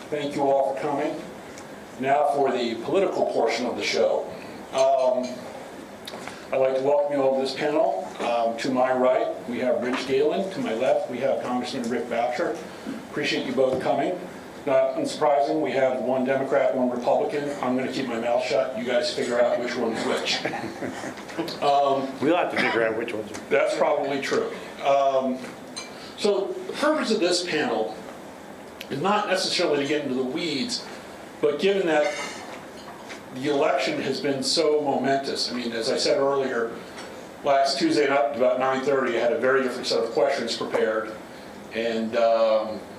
Thank you all for coming. Now for the political portion of the show. I'd like to welcome you all to this panel. To my right, we have Rich Galen. To my left, we have Congressman Rick Boucher. Appreciate you both coming. Not unsurprising, we have one Democrat, one Republican. I'm going to keep my mouth shut. You guys figure out which one's which. We'll have to figure out which ones. That's probably true. So the purpose of this panel is not necessarily to get into the weeds, but given that the election has been so momentous, I mean, as I said earlier, last Tuesday night about 9:30, I had a very different set of questions prepared, and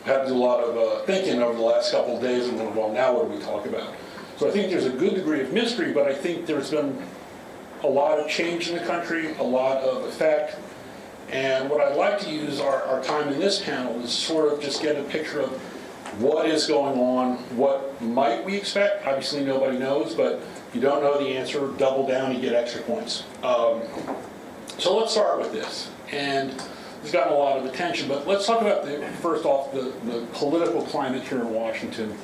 had to do a lot of thinking over the last couple of days, and then, well, now what do we talk about? So I think there's a good degree of mystery, but I think there's been a lot of change in the country, a lot of effect, and what I'd like to use our time in this panel is sort of just get a picture of what is going on, what might we expect. Obviously nobody knows, but if you don't know the answer, double down, you get extra points. So let's start with this. And it's gotten a lot of attention, but let's talk about, first off, the political climate here in Washington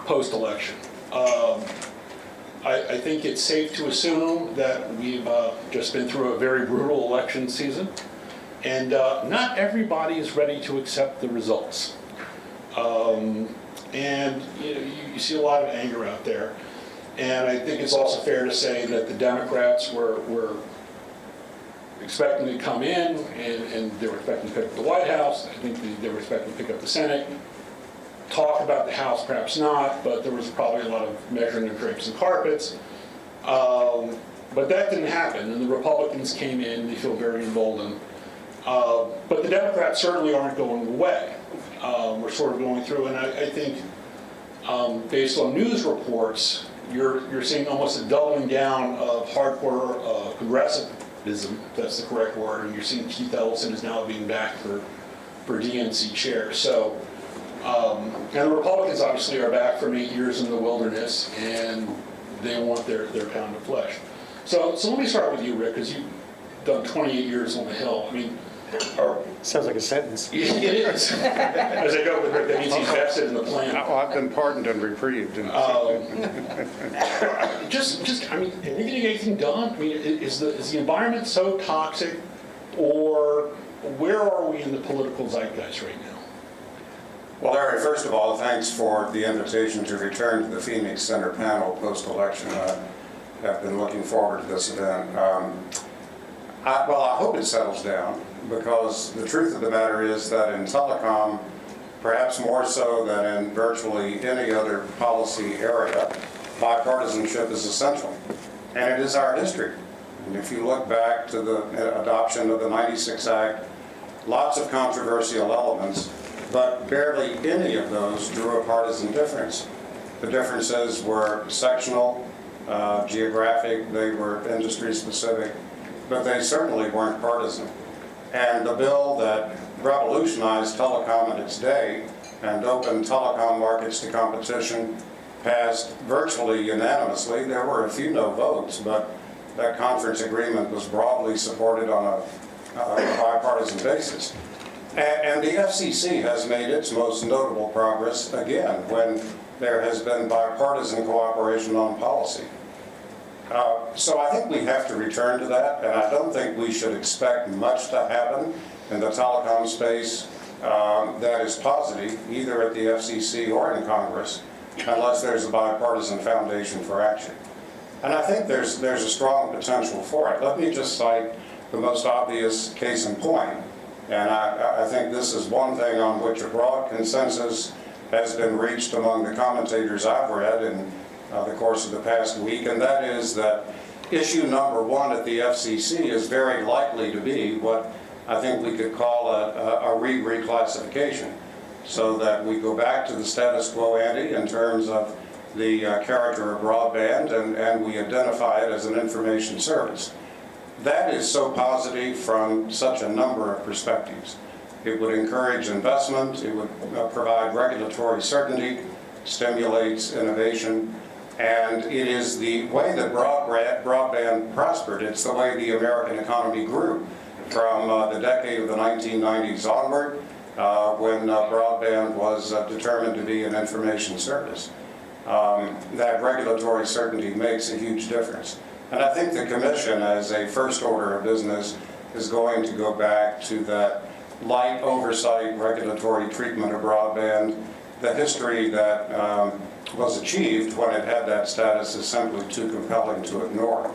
post-election. I think it's safe to assume that we've just been through a very brutal election season, and not everybody is ready to accept the results. And you see a lot of anger out there. And I think it's also fair to say that the Democrats were expecting to come in, and they were expecting to pick up the White House. I think they were expecting to pick up the Senate. Talk about the House, perhaps not, but there was probably a lot of measuring of drapes and carpets. But that didn't happen, and the Republicans came in. They feel very emboldened. But the Democrats certainly aren't going away. We're sort of going through, and I think based on news reports, you're seeing almost a doubling down of hardcore progressivism, if that's the correct word, and you're seeing Keith Ellison is now being backed for DNC chair. So, and the Republicans obviously are back from 8 years in the wilderness, and they want their pound of flesh. So let me start with you, Rick, because you've done 28 years on the Hill. I mean, Sounds like a sentence. it is. As I go with Rick, that means he's vested in the plan. Oh, I've been pardoned and reprieved. Just, I mean, are we getting anything done? I mean, is the environment so toxic, or where are we in the political zeitgeist right now? Well, Larry, first of all, thanks for the invitation to return to the Phoenix Center panel post-election. I have been looking forward to this event. I hope it settles down, because the truth of the matter is that in telecom, perhaps more so than in virtually any other policy area, bipartisanship is essential, and it is our history. And if you look back to the adoption of the '96 Act, lots of controversial elements, but barely any of those drew a partisan difference. The differences were sectional, geographic, they were industry specific, but they certainly weren't partisan. And the bill that revolutionized telecom in its day and opened telecom markets to competition passed virtually unanimously. There were a few no votes, but that conference agreement was broadly supported on a bipartisan basis. And the FCC has made its most notable progress, again, when there has been bipartisan cooperation on policy. So I think we have to return to that, and I don't think we should expect much to happen in the telecom space that is positive, either at the FCC or in Congress, unless there's a bipartisan foundation for action. And I think there's a strong potential for it. Let me just cite the most obvious case in point, and I think this is one thing on which a broad consensus has been reached among the commentators I've read in the course of the past week, and that is that issue number one at the FCC is very likely to be what I think we could call a reclassification, so that we go back to the status quo ante in terms of the character of broadband, and we identify it as an information service. That is so positive from such a number of perspectives. It would encourage investment, it would provide regulatory certainty, stimulates innovation, and it is the way that broadband prospered. It's the way the American economy grew from the decade of the 1990s onward. when broadband was determined to be an information service. That regulatory certainty makes a huge difference. And I think the Commission, as a first order of business, is going to go back to that light oversight regulatory treatment of broadband. The history that was achieved when it had that status is simply too compelling to ignore.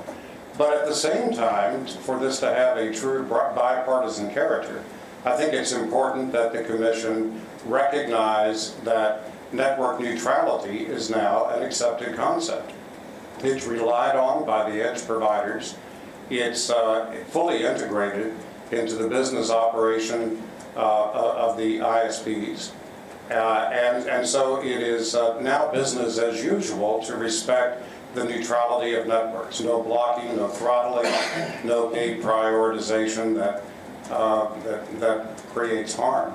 But at the same time, for this to have a true bipartisan character, I think it's important that the Commission recognize that network neutrality is now an accepted concept. It's relied on by the edge providers. It's fully integrated into the business operation of the ISPs. And so it is now business as usual to respect the neutrality of networks. No blocking, no throttling, no paid prioritization that creates harm.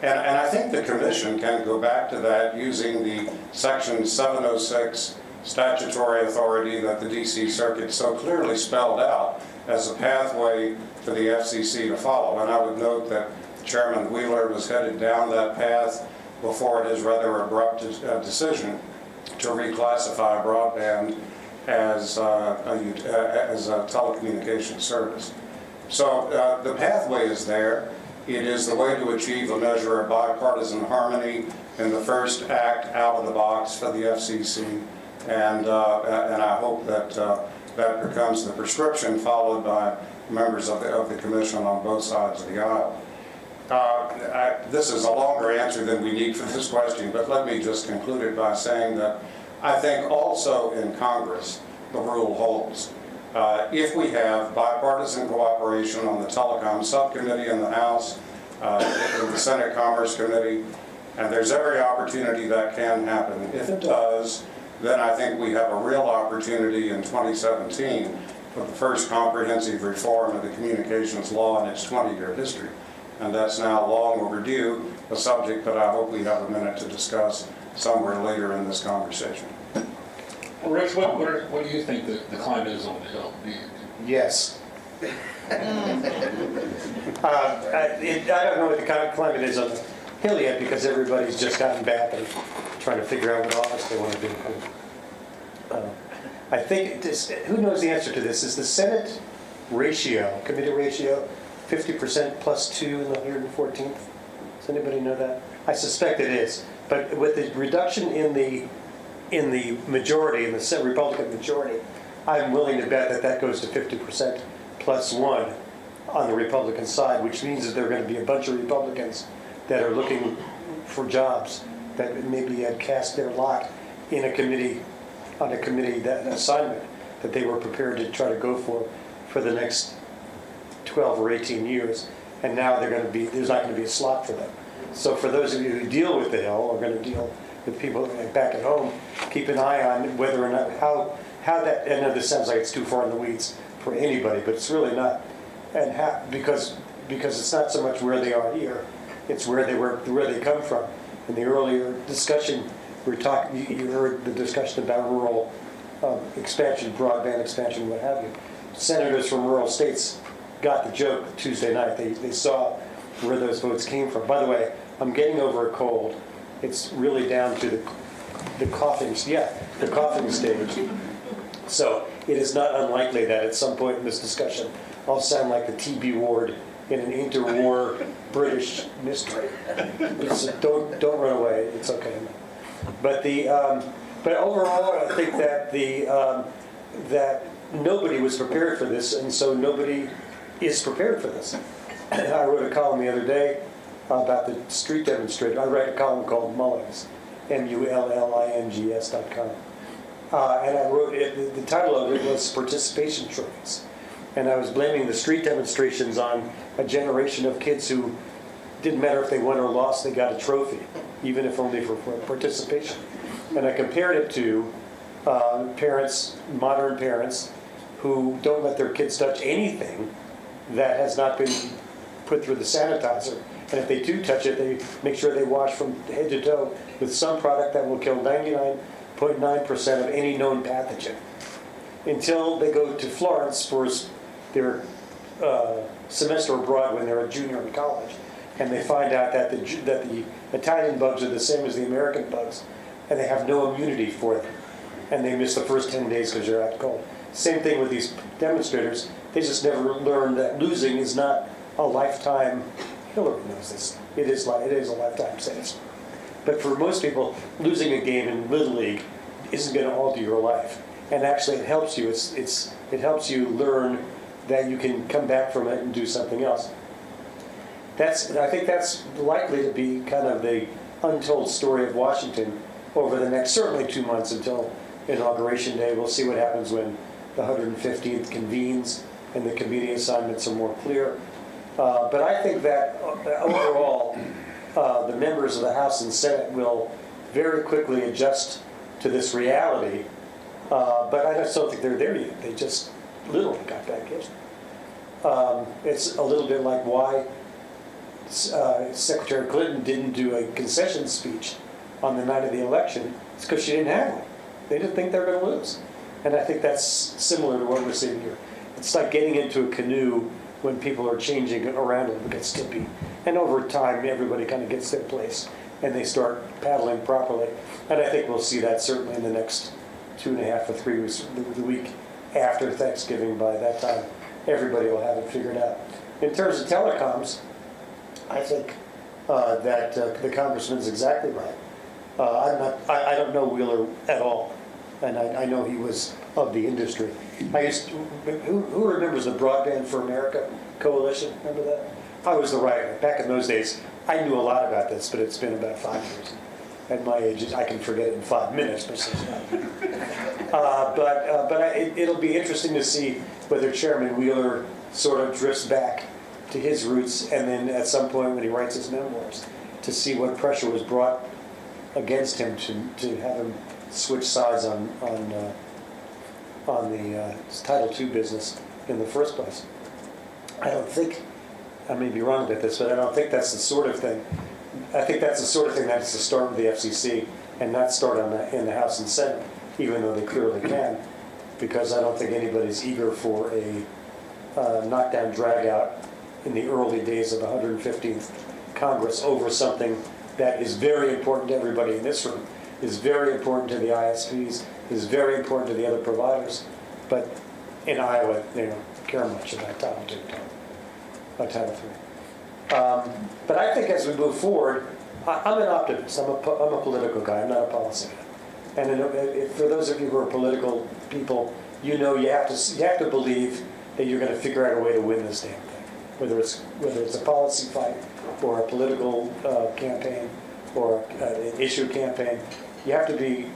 And I think the Commission can go back to that using the Section 706 statutory authority that the DC Circuit so clearly spelled out as a pathway for the FCC to follow. And I would note that Chairman Wheeler was headed down that path before his rather abrupt decision to reclassify broadband as a telecommunications service. So the pathway is there. It is the way to achieve a measure of bipartisan harmony in the first act out of the box for the FCC. And I hope that that becomes the prescription followed by members of the Commission on both sides of the aisle. This is a longer answer than we need for this question, but let me just conclude it by saying that I think also in Congress the rule holds. If we have bipartisan cooperation on the Telecoms subcommittee in the House, in the Senate Commerce Committee, and there's every opportunity that can happen. If it does, then I think we have a real opportunity in 2017 for the first comprehensive reform of the communications law in its 20-year history. And that's now long overdue, a subject that I hope we have a minute to discuss somewhere later in this conversation. Well, Rich, what do you think the climate is on the Hill? Yes. I don't know what the kind of climate is on the Hill yet because everybody's just gotten back and trying to figure out what office they want to do. I think who knows the answer to this? Is the Senate ratio, committee ratio, 50% plus 2 in the 114th? Does anybody know that? I suspect it is. But with the reduction in the majority, in the Republican majority, I'm willing to bet that that goes to 50% plus 1 on the Republican side, which means that there are going to be a bunch of Republicans that are looking for jobs that maybe had cast their lot in a committee, on a committee, that an assignment that they were prepared to try to go for the next 12 or 18 years, and now there's not going to be a slot for them. So for those of you who deal with the Hill, or going to deal with people back at home, keep an eye on whether or not how that. I know this sounds like it's too far in the weeds for anybody, but it's really not, and because it's not so much where they are here, it's where they come from. In the earlier discussion, you heard the discussion about rural expansion, broadband expansion, what have you. Senators from rural states got the joke Tuesday night. They saw where those votes came from. By the way, I'm getting over a cold. It's really down to the coughing stage. So it is not unlikely that at some point in this discussion, I'll sound like the TB ward in an interwar British mystery. So don't run away. It's okay. But but overall, I think that that nobody was prepared for this, and so nobody is prepared for this. I wrote a column the other day about the street demonstrators. I write a column called Mullings, MULLINGS.com. And I wrote it, the title of it was Participation Trophies. And I was blaming the street demonstrations on a generation of kids who didn't matter if they won or lost, they got a trophy, even if only for participation. And I compared it to parents, modern parents, who don't let their kids touch anything that has not been put through the sanitizer. And if they do touch it, they make sure they wash from head to toe with some product that will kill 99.9% of any known pathogen. Until they go to Florence for their semester abroad when they're a junior in college. and they find out that the Italian bugs are the same as the American bugs, and they have no immunity for them, and they miss the first 10 days because they're out cold. Same thing with these demonstrators. They just never learned that losing is not a lifetime. Hillary knows this. It is a lifetime sentence. But for most people, losing a game in Little League isn't going to alter your life. And actually, it helps you. It helps you learn that you can come back from it and do something else. I think that's likely to be kind of the untold story of Washington over the next certainly 2 months until Inauguration Day. We'll see what happens when the 115th convenes and the committee assignments are more clear. But I think that overall, the members of the House and Senate will very quickly adjust to this reality. But I just don't think they're there yet. They just literally got back yesterday. It's a little bit like why Secretary Clinton didn't do a concession speech on the night of the election. It's because she didn't have one. They didn't think they were going to lose. And I think that's similar to what we're seeing here. It's like getting into a canoe when people are changing around a little bit skippy. And over time, everybody kind of gets their place and they start paddling properly. And I think we'll see that certainly in the next 2.5 or 3 weeks, the week after Thanksgiving. By that time, everybody will have it figured out. In terms of telecoms, I think that the congressman's exactly right. I don't know Wheeler at all, and I know he was of the industry. Who remembers the Broadband for America Coalition? Remember that? I was the writer. Back in those days, I knew a lot about this, but it's been about 5 years. At my age, I can forget it in 5 minutes. It'll be interesting to see whether Chairman Wheeler sort of drifts back to his roots, and then at some point when he writes his memoirs, to see what pressure was brought against him to have him switch sides on the Title II business in the first place. I may be wrong about this, but I don't think that's the sort of thing. I think that's the sort of thing that's the start of the FCC and not start in the House and Senate, even though they clearly can, because I don't think anybody's eager for a knockdown drag-out in the early days of the 115th Congress over something that is very important to everybody in this room, is very important to the ISPs, is very important to the other providers, but in Iowa, they don't care much about Title II, Title III. But I think as we move forward, I'm an optimist. I'm a political guy. I'm not a policy guy. And for those of you who are political people, you know you have to believe that you're going to figure out a way to win this damn thing, whether it's a policy fight or a political campaign or an issue campaign. You have to be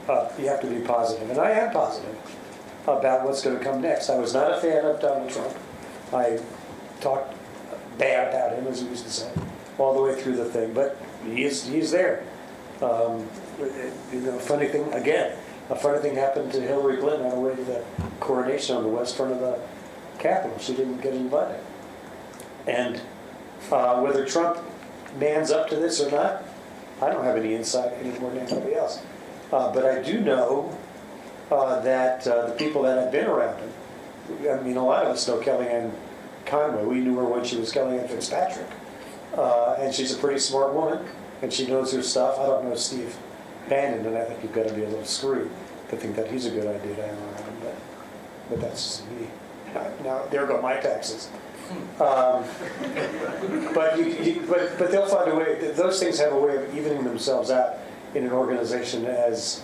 positive, and I am positive about what's going to come next. I was not a fan of Donald Trump. I talked bad about him, as we used to say, all the way through the thing. But he's there. A funny thing happened to Hillary Clinton on her way to the coronation on the west front of the Capitol. She didn't get invited. And whether Trump mans up to this or not, I don't have any insight any more than anybody else. But I do know that the people that have been around him, I mean, a lot of us know Kellyanne Conway. We knew her when she was Kellyanne Fitzpatrick. And she's a pretty smart woman, and she knows her stuff. I don't know Steve Bannon, and I think you've got to be a little screwed to think that he's a good idea to have around him, but that's just me. Now, there go my taxes. But they'll find a way. Those things have a way of evening themselves out in an organization as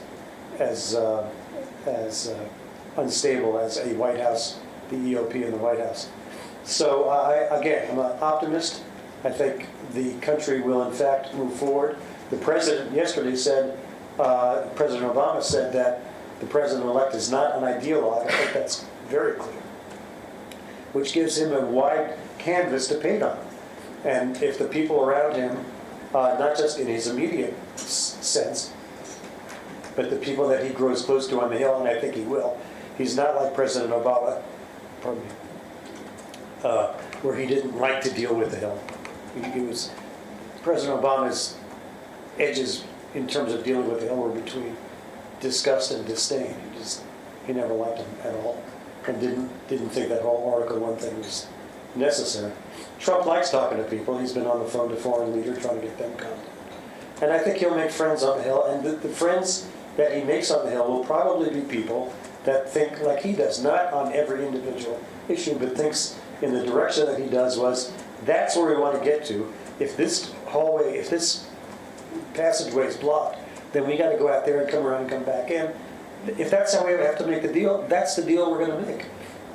unstable as a White House, the EOP in the White House. So I'm an optimist. I think the country will in fact move forward. The president yesterday said, President Obama said that the president-elect is not an ideologue. I think that's very clear, which gives him a wide canvas to paint on. And if the people around him, not just in his immediate sense, but the people that he grows close to on the Hill, and I think he will, he's not like President Obama, where he didn't like to deal with the Hill. President Obama's edges in terms of dealing with the Hill were between disgust and disdain. He never liked him at all, and didn't think that whole Article 1 thing was necessary. Trump likes talking to people. He's been on the phone to foreign leaders trying to get them come. And I think he'll make friends on the Hill, and the friends that he makes on the Hill will probably be people that think like he does, not on every individual issue, but thinks in the direction that he does was, that's where we want to get to. If this hallway, if this passageway is blocked, then we got to go out there and come around and come back in. If that's how we have to make the deal, that's the deal we're going to make.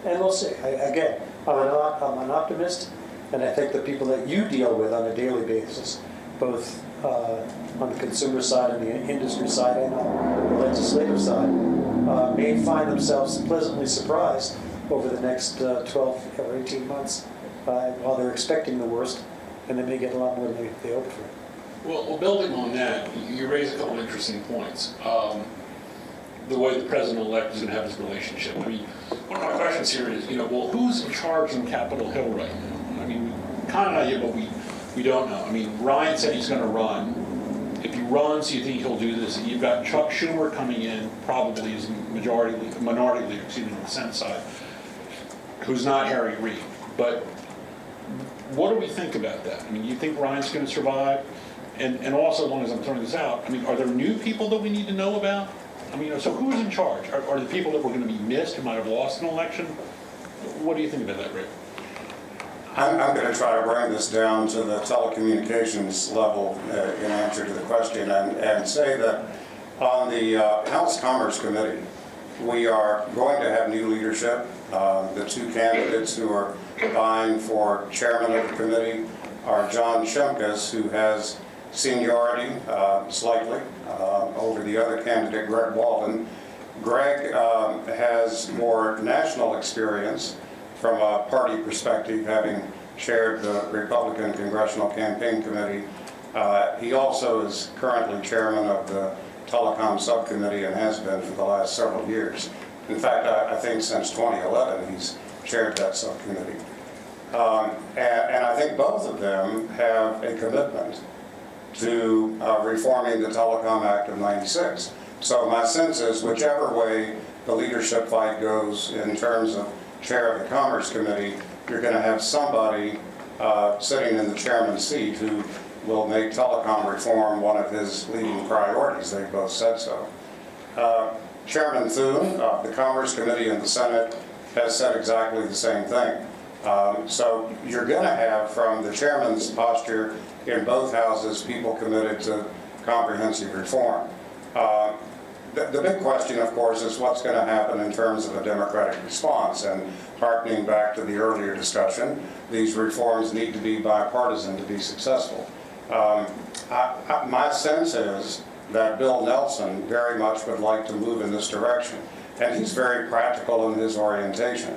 And we'll see. Again, I'm an optimist, and I think the people that you deal with on a daily basis, both on the consumer side and the industry side and on the legislative side, may find themselves pleasantly surprised over the next 12 or 18 months while they're expecting the worst, and they may get a lot more than they hoped for. Well, building on that, you raise a couple interesting points. The way the president-elect is going to have his relationship. I mean, one of my questions here is, well, who's in charge on Capitol Hill right now? I mean, we kind of idea, but we don't know. I mean, Ryan said he's going to run. If he runs, do you think he'll do this? You've got Chuck Schumer coming in, probably as minority leader, on the Senate side, who's not Harry Reid. But what do we think about that? I mean, you think Ryan's going to survive? And also, as long as I'm throwing this out, I mean, are there new people that we need to know about? I mean, so who's in charge? Are the people that were going to be missed who might have lost an election? What do you think about that, Rick? I'm going to try to bring this down to the telecommunications level in answer to the question and say that on the House Commerce Committee, we are going to have new leadership. The two candidates who are vying for chairman of the committee are John Shimkus, who has seniority slightly over the other candidate, Greg Walden. Greg has more national experience from a party perspective, having chaired the Republican Congressional Campaign Committee. He also is currently chairman of the Telecoms Subcommittee and has been for the last several years. In fact, I think since 2011 he's chaired that subcommittee. And I think both of them have a commitment to reforming the Telecom Act of '96. So my sense is whichever way the leadership fight goes in terms of chair of the Commerce Committee, you're going to have somebody sitting in the chairman's seat who will make telecom reform one of his leading priorities. They both said so. Chairman Thune of the Commerce Committee in the Senate has said exactly the same thing. So you're going to have, from the chairman's posture in both houses, people committed to comprehensive reform. The big question, of course, is what's going to happen in terms of a democratic response. And harkening back to the earlier discussion, these reforms need to be bipartisan to be successful. My sense is that Bill Nelson very much would like to move in this direction. And he's very practical in his orientation.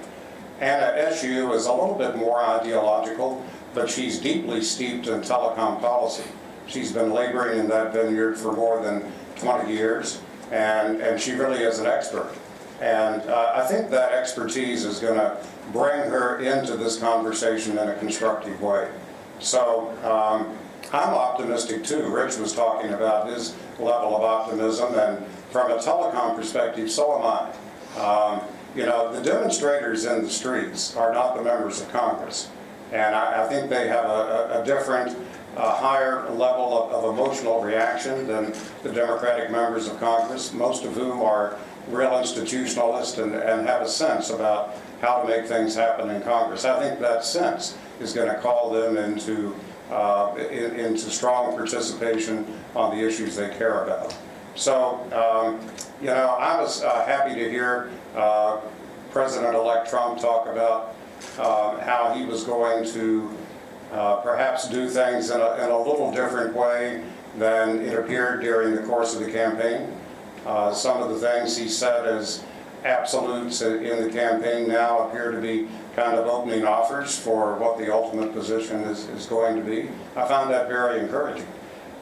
Anna Eshoo is a little bit more ideological, but she's deeply steeped in telecom policy. She's been laboring in that vineyard for more than 20 years, and she really is an expert. And I think that expertise is going to bring her into this conversation in a constructive way. So I'm optimistic too. Rich was talking about his level of optimism, and from a telecom perspective, so am I. The demonstrators in the streets are not the members of Congress. And I think they have a different, higher level of emotional reaction than the Democratic members of Congress, most of whom are real institutionalists and have a sense about how to make things happen in Congress. I think that sense is going to call them into strong participation on the issues they care about. So, I was happy to hear President-elect Trump talk about how he was going to perhaps do things in a little different way than it appeared during the course of the campaign. Some of the things he said as absolutes in the campaign now appear to be kind of opening offers for what the ultimate position is going to be. I found that very encouraging.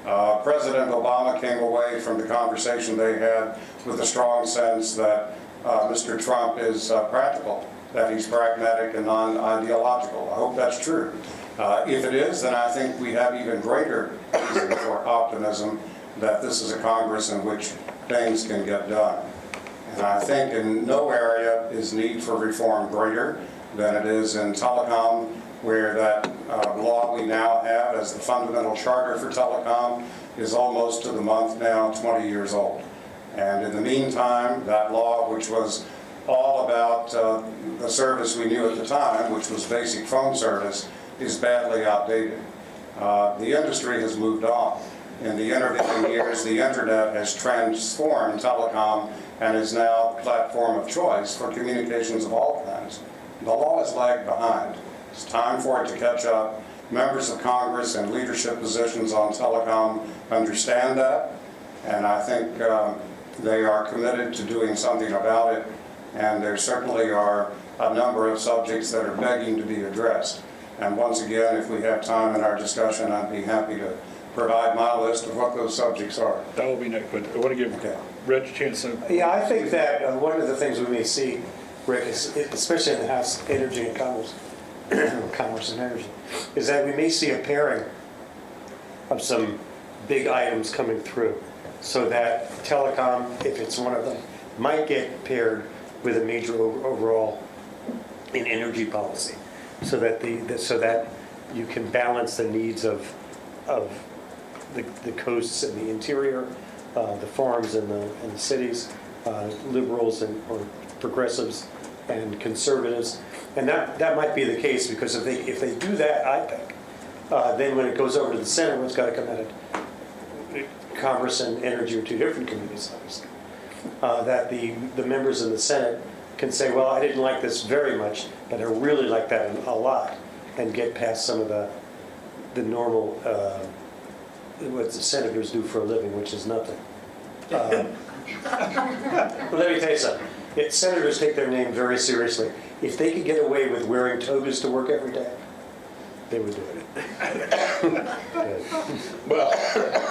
President Obama came away from the conversation they had with a strong sense that Mr. Trump is practical, that he's pragmatic and non-ideological. I hope that's true. If it is, then I think we have even greater reason for optimism that this is a Congress in which things can get done. And I think in no area is need for reform greater than it is in telecom where that law we now have as the fundamental charter for telecom is almost to the month now 20 years old. And in the meantime, that law, which was all about the service we knew at the time, which was basic phone service, is badly outdated. The industry has moved on. In the intervening years, the internet has transformed telecom and is now the platform of choice for communications of all kinds. The law has lagged behind. It's time for it to catch up. Members of Congress and leadership positions on telecom understand that, and I think they are committed to doing something about it, and there certainly are a number of subjects that are begging to be addressed. And once again, if we have time in our discussion, I'd be happy to provide my list of what those subjects are. That will be next, but I want to give Okay. Rich a chance to. Yeah, I think that one of the things we may see, Rick, is, especially in the House Energy and Commerce, Commerce and Energy, is that we may see a pairing of some big items coming through, so that telecom, if it's one of them, might get paired with a major overall in energy policy, so that so that you can balance the needs of the coasts and the interior, the farms and the cities, liberals or progressives and conservatives, and that might be the case, because if they do that, I think, then when it goes over to the Senate, it's got to come out of Commerce and Energy are two different committees, obviously. That the members in the Senate can say, well, I didn't like this very much, but I really like that a lot, and get past some of the normal, what the senators do for a living, which is nothing. Let me tell you something. Senators take their name very seriously. If they could get away with wearing togas to work every day, they would do it. Well,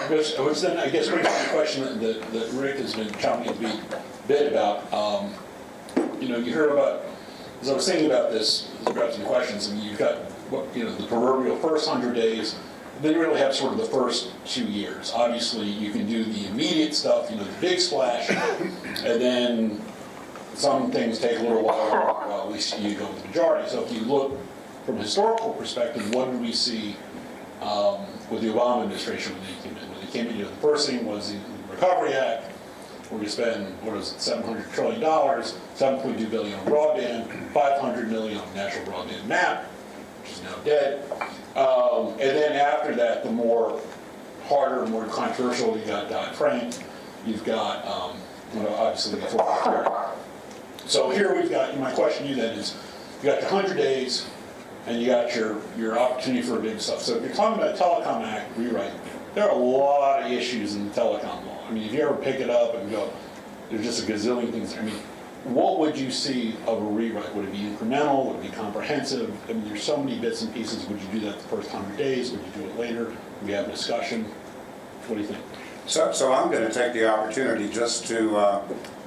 which then I guess brings up the question that Rick has been chomping at the bit about. You heard about, as I was thinking about this, perhaps some questions, and you've got the proverbial first 100 days. Then you really have sort of the first 2 years. Obviously, you can do the immediate stuff, the big splash, and then some things take a little while. Well, at least you go with the majority. So if you look from a historical perspective, what did we see with the Obama administration when they came in? When they came in, the first thing was the Recovery Act. We're going to spend, $700 trillion, $7.2 billion on broadband, $500 million on national broadband map, which is now dead. And then after that, the more harder, more controversial, you got Dodd-Frank, you've got, obviously, the Affordable Care Act. So here we've got, my question to you then is, you got your 100 days, and you got your opportunity for big stuff. So if you're talking about Telecom Act rewrite, there are a lot of issues in the telecom law. I mean, if you ever pick it up and go, there's just a gazillion things. I mean, what would you see of a rewrite? Would it be incremental? Would it be comprehensive? I mean, there's so many bits and pieces. Would you do that the first 100 days? Would you do it later? Would we have a discussion? What do you think? So I'm going to take the opportunity just to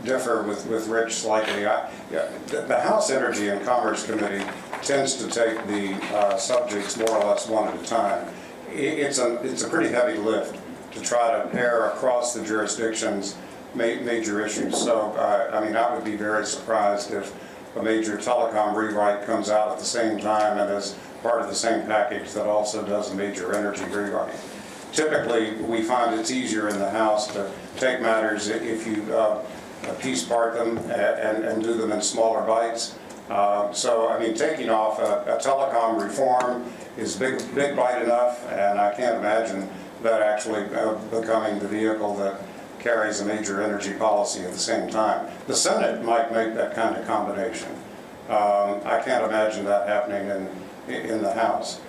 differ with Rich slightly. The House Energy and Commerce Committee tends to take the subjects more or less one at a time. It's a pretty heavy lift to try to pair across the jurisdictions major issues. So, I would be very surprised if a major telecom rewrite comes out at the same time and is part of the same package that also does a major energy rewrite. Typically, we find it's easier in the House to take matters if you piece part them and do them in smaller bites. Taking off a telecom reform is big bite enough, and I can't imagine that actually becoming the vehicle that carries a major energy policy at the same time. The Senate might make that kind of combination. I can't imagine that happening in the House.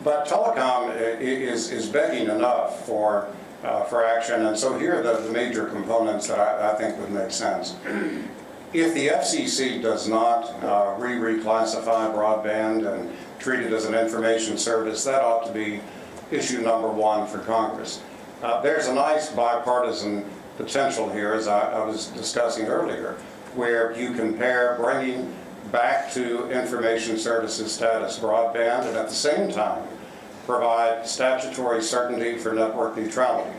But telecom is begging enough for action, and so here are the major components that I think would make sense. If the FCC does not reclassify broadband and treat it as an information service, that ought to be issue number one for Congress. There's a nice bipartisan potential here, as I was discussing earlier, where you can pair bringing back to information services status broadband and at the same time provide statutory certainty for network neutrality.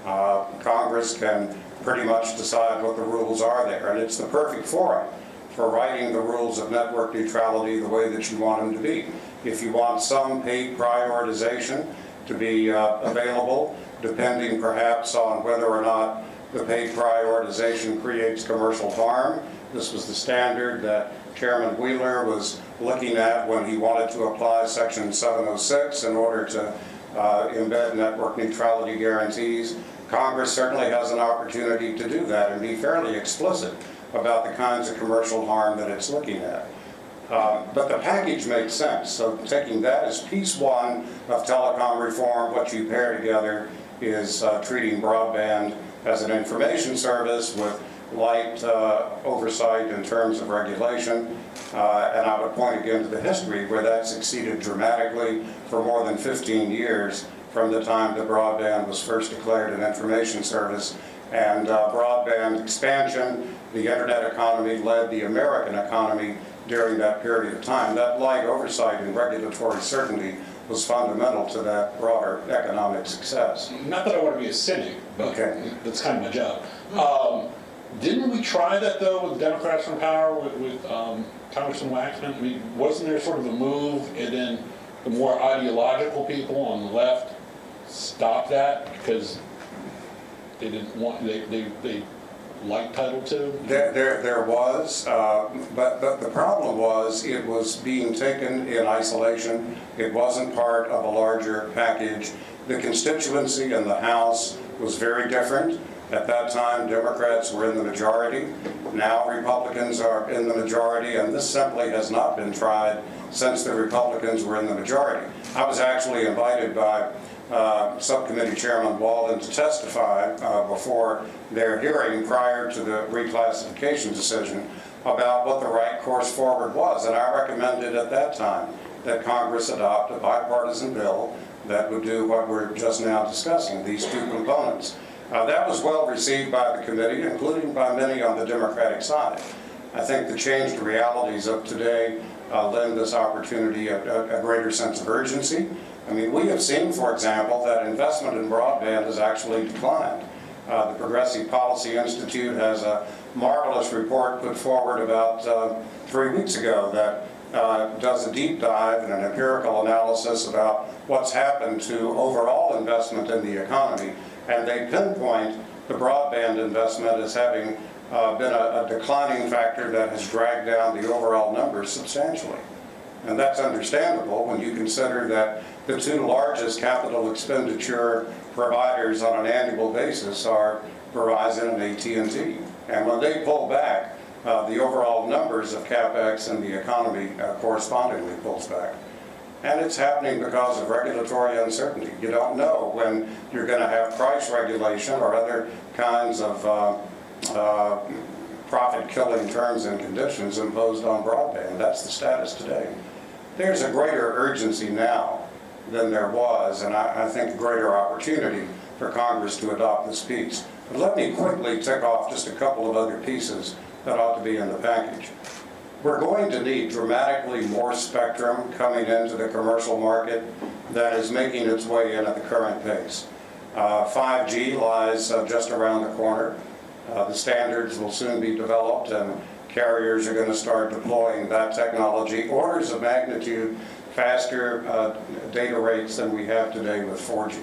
Congress can pretty much decide what the rules are there, and it's the perfect forum for writing the rules of network neutrality the way that you want them to be. If you want some paid prioritization to be available, depending perhaps on whether or not the paid prioritization creates commercial harm. This was the standard that Chairman Wheeler was looking at when he wanted to apply Section 706 in order to embed network neutrality guarantees. Congress certainly has an opportunity to do that and be fairly explicit about the kinds of commercial harm that it's looking at. But the package makes sense. So taking that as piece one of telecom reform, what you pair together is treating broadband as an information service with light oversight in terms of regulation. And I would point again to the history where that succeeded dramatically for more than 15 years from the time that broadband was first declared an information service. And broadband expansion, the internet economy led the American economy during that period of time. That light oversight and regulatory certainty was fundamental to that broader economic success. Not that I want to be a cynic, but Okay. that's kind of my job. Didn't we try that though with Democrats in power with Congressman Waxman? I mean, wasn't there sort of a move and then the more ideological people on the left stopped that because they didn't want, they liked Title II? There was, but the problem was it was being taken in isolation. It wasn't part of a larger package. The constituency in the House was very different. At that time, Democrats were in the majority. Now Republicans are in the majority, and this simply has not been tried since the Republicans were in the majority. I was actually invited by Subcommittee Chairman Walden to testify before their hearing prior to the reclassification decision about what the right course forward was. And I recommended at that time that Congress adopt a bipartisan bill that would do what we're just now discussing, these two components. That was well received by the committee, including by many on the Democratic side. I think the changed realities of today lend this opportunity a greater sense of urgency. I mean, we have seen, for example, that investment in broadband has actually declined. The Progressive Policy Institute has a marvelous report put forward about 3 weeks ago that does a deep dive and an empirical analysis about what's happened to overall investment in the economy. And they pinpoint the broadband investment as having been a declining factor that has dragged down the overall numbers substantially. And that's understandable when you consider that the two largest capital expenditure providers on an annual basis are Verizon and AT&T. And when they pull back, the overall numbers of CapEx in the economy correspondingly pulls back. And it's happening because of regulatory uncertainty. You don't know when you're going to have price regulation or other kinds of profit-killing terms and conditions imposed on broadband. That's the status today. There's a greater urgency now than there was, and I think a greater opportunity for Congress to adopt this piece. But let me quickly tick off just a couple of other pieces that ought to be in the package. We're going to need dramatically more spectrum coming into the commercial market that is making its way in at the current pace. 5G lies just around the corner. The standards will soon be developed and carriers are going to start deploying that technology, orders of magnitude faster data rates than we have today with 4G.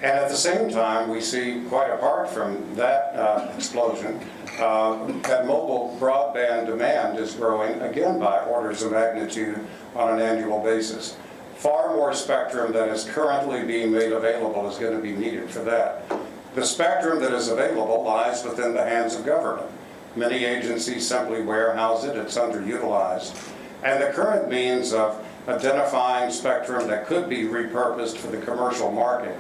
And at the same time, we see, quite apart from that explosion, that mobile broadband demand is growing, again, by orders of magnitude on an annual basis. Far more spectrum than is currently being made available is going to be needed for that. The spectrum that is available lies within the hands of government. Many agencies simply warehouse it, it's underutilized. And the current means of identifying spectrum that could be repurposed for the commercial market,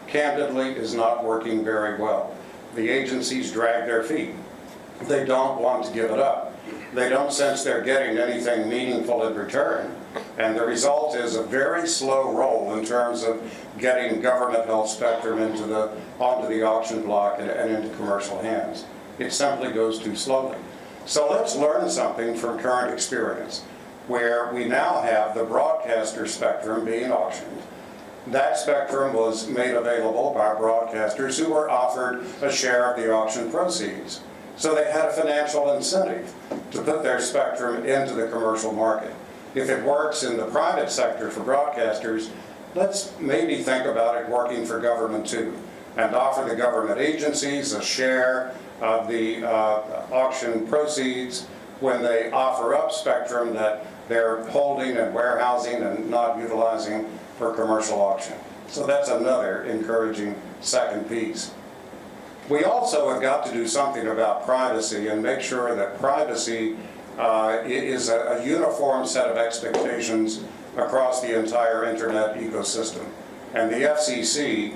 candidly, is not working very well. The agencies drag their feet. They don't want to give it up. They don't sense they're getting anything meaningful in return. And the result is a very slow roll in terms of getting government-held spectrum onto the auction block and into commercial hands. It simply goes too slowly. So let's learn something from current experience, where we now have the broadcaster spectrum being auctioned. That spectrum was made available by broadcasters who were offered a share of the auction proceeds. So they had a financial incentive to put their spectrum into the commercial market. If it works in the private sector for broadcasters, let's maybe think about it working for government too, and offer the government agencies a share of the auction proceeds when they offer up spectrum that they're holding and warehousing and not utilizing for commercial auction. So that's another encouraging second piece. We also have got to do something about privacy and make sure that privacy is a uniform set of expectations across the entire internet ecosystem. And the FCC,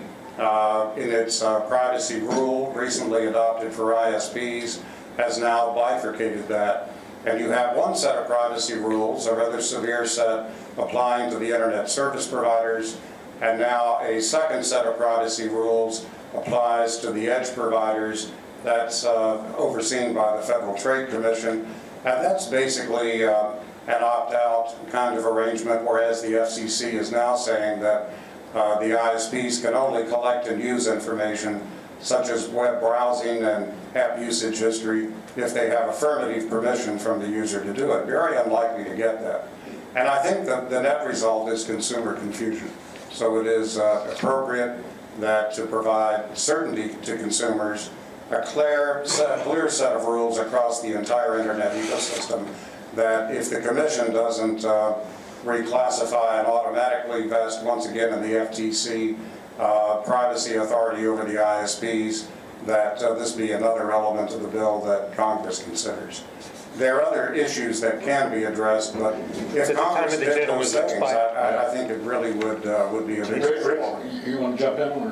in its privacy rule recently adopted for ISPs, has now bifurcated that. And you have one set of privacy rules, a rather severe set applying to the internet service providers, and now a second set of privacy rules applies to the edge providers. That's overseen by the Federal Trade Commission. And that's basically an opt-out kind of arrangement, whereas the FCC is now saying that the ISPs can only collect and use information such as web browsing and app usage history if they have affirmative permission from the user to do it. Very unlikely to get that. And I think that the net result is consumer confusion. So it is appropriate that to provide certainty to consumers, a clear set of rules across the entire internet ecosystem, that if the commission doesn't reclassify and automatically vest once again in the FTC privacy authority over the ISPs, that this be another element of the bill that Congress considers. There are other issues that can be addressed, but if Congress did those things, I think it really would be a big Rich, you want to jump in? Or?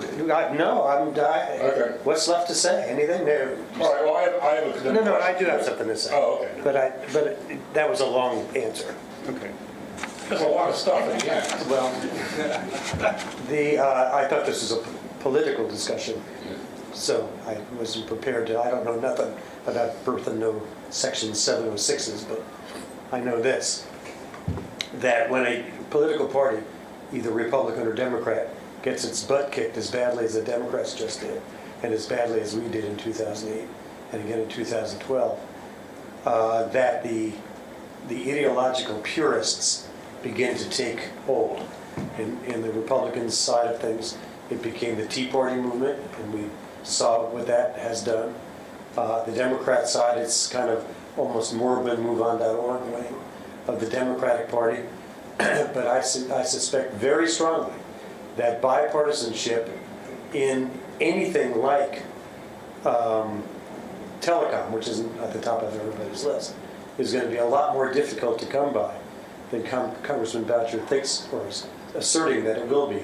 No, Okay. what's left to say? Anything? No. All right, well, I have a... No, I do have something to say. Oh, okay. But that was a long answer. Okay. There's a lot of stuff in the end. Well, I thought this was a political discussion, so I wasn't prepared to, I don't know nothing about birth and no Section 706s, but I know this, that when a political party, either Republican or Democrat, gets its butt kicked as badly as the Democrats just did, and as badly as we did in 2008, and again in 2012, that the ideological purists begin to take hold. In the Republican side of things, it became the Tea Party movement, and we saw what that has done. The Democrat side, it's kind of almost morbid MoveOn.org wing of the Democratic Party. But I suspect very strongly that bipartisanship in anything like telecom, which isn't at the top of everybody's list, is going to be a lot more difficult to come by than Congressman Boucher thinks or is asserting that it will be,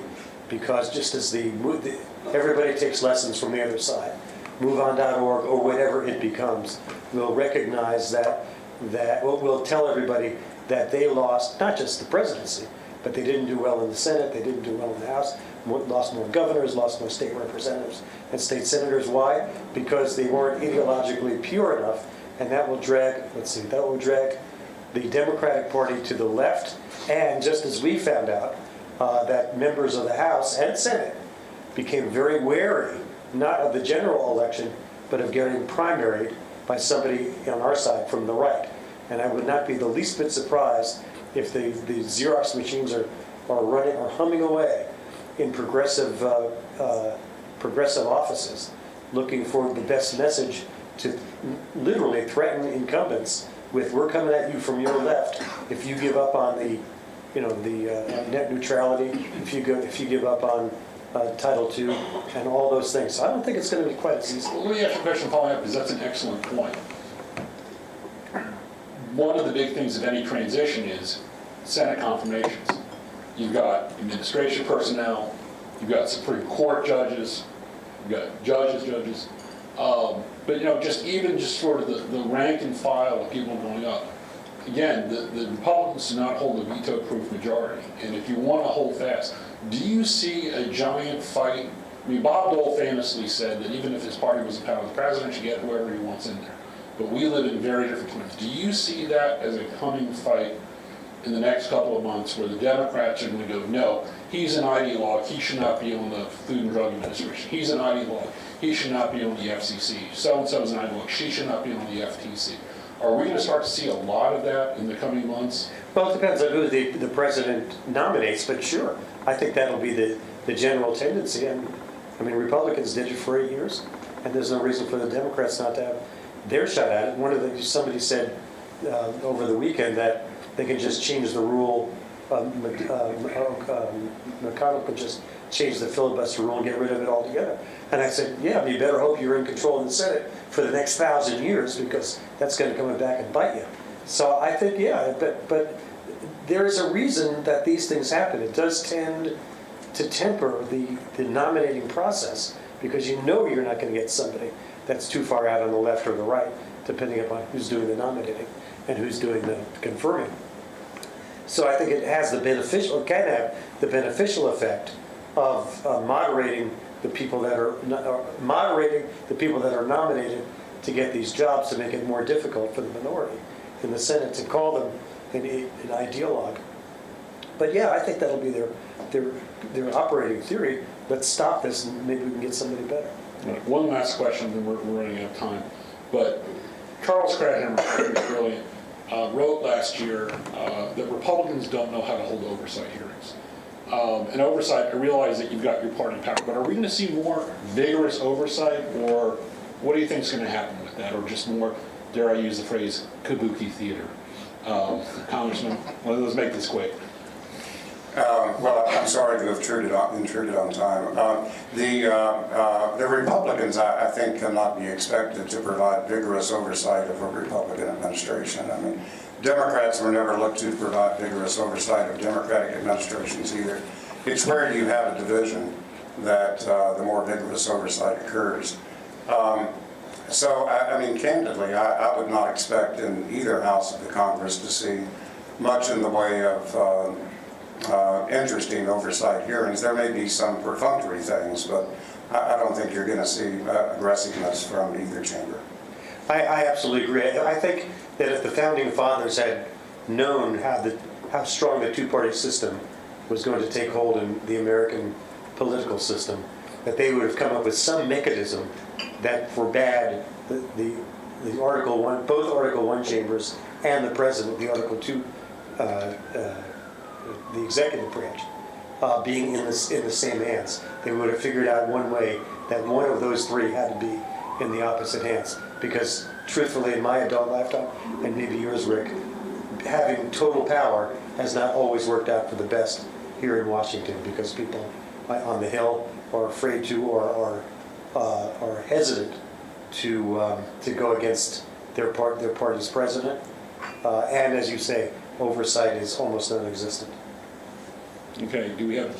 because just as everybody takes lessons from the other side, MoveOn.org or whatever it becomes will recognize that will tell everybody that they lost not just the presidency, but they didn't do well in the Senate, they didn't do well in the House, lost more governors, lost more state representatives and state senators. Why? Because they weren't ideologically pure enough, and that will drag the Democratic Party to the left. And just as we found out that members of the House and Senate became very wary, not of the general election, but of getting primaried by somebody on our side from the right. And I would not be the least bit surprised if the Xerox machines are running or humming away in progressive offices, looking for the best message to literally threaten incumbents with, we're coming at you from your left if you give up on the net neutrality, if you give up on Title II and all those things. So I don't think it's going to be quite as easy. Well, let me ask you a question following up, because that's an excellent point. One of the big things of any transition is Senate confirmations. You've got administration personnel, you've got Supreme Court judges, you've got judges. But just sort of the rank and file of people going up. Again, the Republicans do not hold a veto-proof majority. And if you want to hold fast, do you see a giant fight? I mean, Bob Dole famously said that even if his party was in power, the president should get whoever he wants in there. But we live in very different times. Do you see that as a coming fight in the next couple of months where the Democrats are going to go, no, he's an ideologue, he should not be on the Food and Drug Administration. He's an ideologue, he should not be on the FCC. So-and-so's an look, she should not be on the FTC. Are we going to start to see a lot of that in the coming months? Well, it depends on who the president nominates, but sure, I think that'll be the general tendency. And I mean, Republicans did it for 8 years, and there's no reason for the Democrats not to have their shot at it. Somebody said over the weekend that they can just change the rule. McConnell could just change the filibuster rule and get rid of it altogether. And I said, yeah, but you better hope you're in control of the Senate for the next 1,000 years, because that's going to come back and bite you. So I think, yeah, but there is a reason that these things happen. It does tend to temper the nominating process, because you know you're not going to get somebody that's too far out on the left or the right, depending upon who's doing the nominating and who's doing the confirming. So I think it can have the beneficial effect of moderating the people that are nominated to get these jobs, to make it more difficult for the minority in the Senate to call them an ideologue. But yeah, I think that'll be their operating theory. Let's stop this and maybe we can get somebody better. One last question, then we're running out of time. But Charles Krauthammer, who's brilliant, wrote last year that Republicans don't know how to hold oversight hearings. And oversight, I realize that you've got your party power, but are we going to see more vigorous oversight, or what do you think is going to happen with that, or just more, dare I use the phrase, kabuki theater? Congressman, let's make this quick. Well, I'm sorry to have intruded on time. The Republicans, I think, cannot be expected to provide vigorous oversight of a Republican administration. I mean, Democrats were never looked to provide vigorous oversight of Democratic administrations either. It's where you have a division that the more vigorous oversight occurs. So, I mean, candidly, I would not expect in either house of the Congress to see much in the way of interesting oversight hearings. There may be some perfunctory things, but I don't think you're going to see aggressiveness from either chamber. I absolutely agree. I think that if the founding fathers had known how strong the two-party system was going to take hold in the American political system, that they would have come up with some mechanism that forbade the Article 1, both Article 1 chambers and the President, the Article 2, the executive branch, being in the same hands. They would have figured out one way that one of those three had to be in the opposite hands. Because truthfully, in my adult lifetime, and maybe yours, Rick, having total power has not always worked out for the best here in Washington, because people on the Hill are afraid to or are hesitant to go against their party's president. And as you say, oversight is almost non-existent. Okay, do we have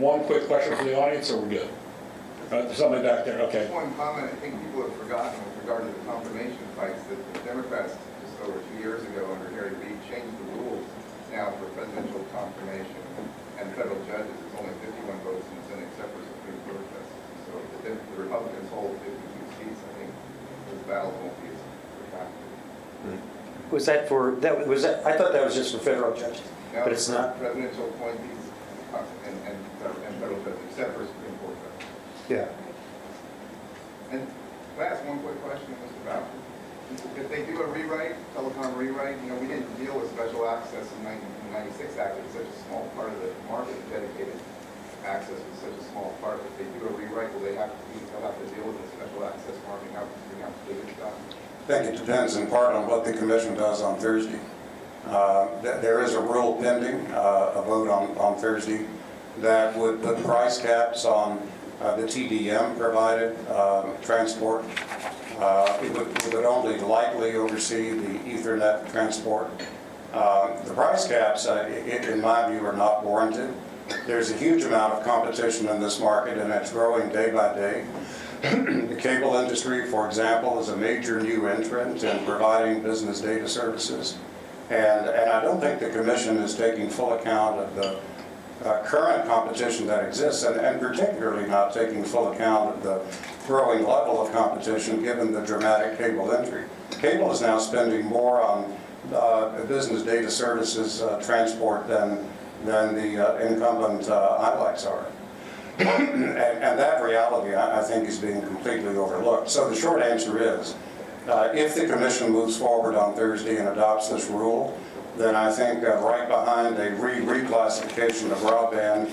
one quick question for the audience, or we're good? There's somebody back there, okay. Just one comment, I think people have forgotten with regard to the confirmation fights that the Democrats just over 2 years ago under Harry Reid changed the rules now for presidential confirmation and federal judges. It's only 51 votes in the Senate except for Supreme Court justices. So if the Republicans hold 52 seats, I think those battles won't be as protracted. Was that for that? Was that? I thought that was just for federal judges, Now, but it's not. Presidential appointees and federal judges, except for Supreme Court judges. Yeah. And can I ask one quick question, Mr. Boucher? If they do a rewrite, telecom rewrite, we didn't deal with special access in the 1996 Act. It was such a small part of the market. Dedicated access was such a small part. If they do a rewrite, will they'll have to deal with the special access market? How big it's done? I think it depends in part on what the commission does on Thursday. There is a rule pending, a vote on Thursday, that would put price caps on the TDM provided transport. It would only lightly oversee the Ethernet transport. The price caps, in my view, are not warranted. There's a huge amount of competition in this market, and it's growing day by day. The cable industry, for example, is a major new entrant in providing business data services. And I don't think the Commission is taking full account of the current competition that exists, and particularly not taking full account of the growing level of competition given the dramatic cable entry. Cable is now spending more on business data services transport than the incumbent ILECs are. And that reality, I think, is being completely overlooked. So the short answer is, if the commission moves forward on Thursday and adopts this rule, then I think right behind a reclassification of broadband,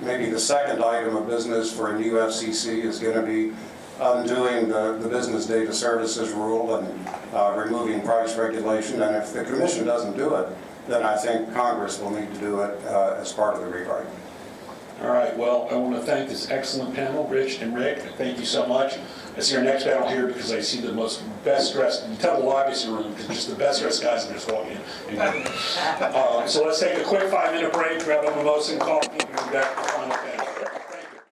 maybe the second item of business for a new FCC is going to be undoing the business data services rule and removing price regulation. And if the commission doesn't do it, then I think Congress will need to do it as part of the rewrite. All right, well, I want to thank this excellent panel, Rich and Rick. Thank you so much. I see our next panel here because I see the most best dressed, you tell the lobbyist room, because just the best dressed guys are just walking in. So let's take a quick 5-minute break, grab a mimosa and coffee, and we'll be back for the final panel.